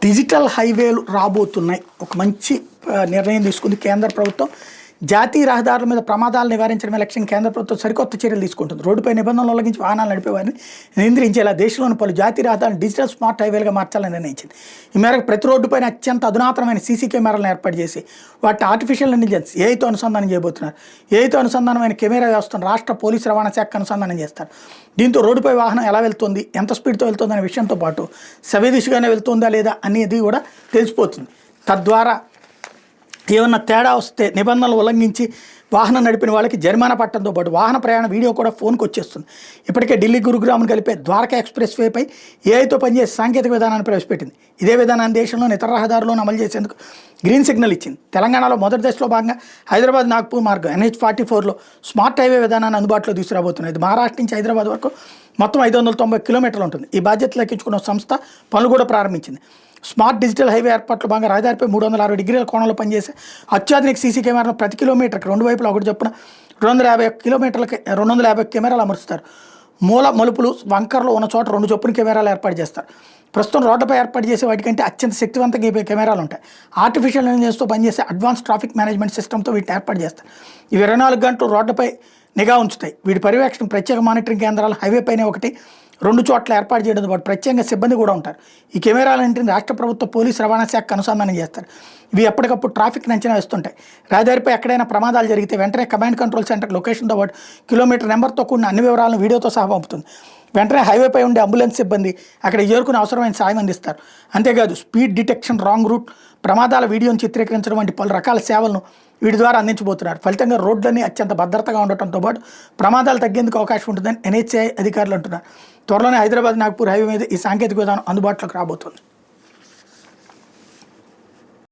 Digital హైవేలు రాబోతున్నాయి. ఒక మంచి నిర్ణయం తీసుకుంది కేంద్ర ప్రభుత్వం. జాతీయ రహదారుల మీద ప్రమాదాలు నివారించడమే లక్ష్యం కేంద్ర ప్రభుత్వం సరికొత్త చర్యలు తీసుకుంటుంది. రోడ్డుపై నిబంధనలు ఉల్లంఘించి వాహనాలు నడిపేవారిని నియంత్రించేలా దేశంలోని పలు జాతీయ రహదారులను డిజిటల్ స్మార్ట్ హైవేలుగా మార్చాలని నిర్ణయించింది. ఈ మేరకు ప్రతి రోడ్డుపైన అత్యంత అధునాతనమైన సీసీ కెమెరాలను ఏర్పాటు చేసి వాటిని ఆర్టిఫిషియల్ ఇంటెలిజెన్స్ ఏఐతో అనుసంధానం చేయబోతున్నారు. ఏఐతో అనుసంధానమైన కెమెరా వ్యవస్థను రాష్ట్ర పోలీసు రవాణా శాఖ అనుసంధానం చేస్తారు. దీంతో రోడ్డుపై వాహనం ఎలా వెళ్తుంది, ఎంత స్పీడ్తో వెళ్తుంది అనే విషయంతో పాటు సవ్యదిశగానే వెళ్తుందా లేదా అనేది కూడా తెలిసిపోతుంది. తద్వారా ఏమన్నా తేడా వస్తే నిబంధనలు ఉల్లంఘించి వాహనం నడిపిన వాళ్ళకి జరిమానా పట్టడంతో పాటు వాహన ప్రయాణ వీడియో కూడా ఫోన్కి వచ్చేస్తుంది. ఇప్పటికే ఢిల్లీ గురుగ్రామ్ను కలిపే ద్వారకా ఎక్స్ప్రెస్ వేపై ఏఐతో పనిచేసే సాంకేతిక విధానాన్ని ప్రవేశపెట్టింది. ఇదే విధానాన్ని దేశంలోని ఇతర రహదారులను అమలు చేసేందుకు గ్రీన్ సిగ్నల్ ఇచ్చింది. తెలంగాణలో మొదటి దశలో భాగంగా హైదరాబాద్ నాగ్పూర్ మార్గం NH44లో స్మార్ట్ హైవే విధానాన్ని అందుబాటులో తీసుకురాబోతున్నది. ఇది మహారాష్ట్ర నుంచి హైదరాబాద్ వరకు మొత్తం 590 కిలోమీటర్లు ఉంటుంది. ఈ బాధ్యతలు ఎక్కించుకున్న సంస్థ పనులు కూడా ప్రారంభించింది. స్మార్ట్ డిజిటల్ హైవే ఏర్పాట్లు భాగంగా రహదారిపై 360 డిగ్రీల కోణంలో పనిచేసే అత్యాధునిక సీసీ కెమెరాను ప్రతి కిలోమీటర్కి 2 వైపులా ఒకటి చొప్పున 250 కిలోమీటర్లకి 250 కెమెరాలు అమరుస్తారు. మూల మలుపులు వంకర్లు ఉన్న చోట 2 చొప్పున కెమెరాలు ఏర్పాటు చేస్తారు. ప్రస్తుతం రోడ్లపై ఏర్పాటు చేసే వాటికంటే అత్యంత శక్తివంతంగా ఈ కెమెరాలు ఉంటాయి. ఆర్టిఫిషియల్ ఇంటెలిజెన్స్తో పనిచేసే అడ్వాన్స్ ట్రాఫిక్ మేనేజ్మెంట్ సిస్టమ్తో వీటిని ఏర్పాటు చేస్తారు. ఇవి 24 గంటలు రోడ్లపై నిఘా ఉంచుతాయి. వీటి పర్యవేక్షణ ప్రత్యేక మానిటరింగ్ కేంద్రాలు హైవే పైన 2 చోట్ల ఏర్పాటు చేయడంతో పాటు ప్రత్యేకంగా సిబ్బంది కూడా ఉంటారు. ఈ కెమెరాలన్నింటినీ రాష్ట్ర ప్రభుత్వ పోలీసు రవాణా శాఖకు అనుసంధానం చేస్తారు. ఇవి ఎప్పటికప్పుడు ట్రాఫిక్ అంచనా వేస్తుంటాయి. రహదారిపై ఎక్కడైనా ప్రమాదాలు జరిగితే వెంటనే కమాండ్ కంట్రోల్ సెంటర్ లొకేషన్తో పాటు కిలోమీటర్ నెంబర్తో కూడిన అన్ని వివరాలను వీడియోతో సహా పంపుతుంది. వెంటనే హైవేపై ఉండే అంబులెన్స్ సిబ్బంది అక్కడ చేరుకుని అవసరమైన సాయం అందిస్తారు. అంతేకాదు స్పీడ్ డిటెక్షన్, రాంగ్ రూట్, ప్రమాదాల వీడియోను చిత్రీకరించడం వంటి పలు రకాల సేవలను వీటి ద్వారా అందించబోతున్నారు. ఫలితంగా రోడ్లన్నీ అత్యంత భద్రతగా ఉండటంతో పాటు ప్రమాదాలు తగ్గేందుకు అవకాశం ఉంటుందని NHAI అధికారులు అంటున్నారు. త్వరలోనే హైదరాబాద్ నాగ్పూర్ హైవే మీద ఈ సాంకేతిక విధానం అందుబాటులోకి రాబోతుంది.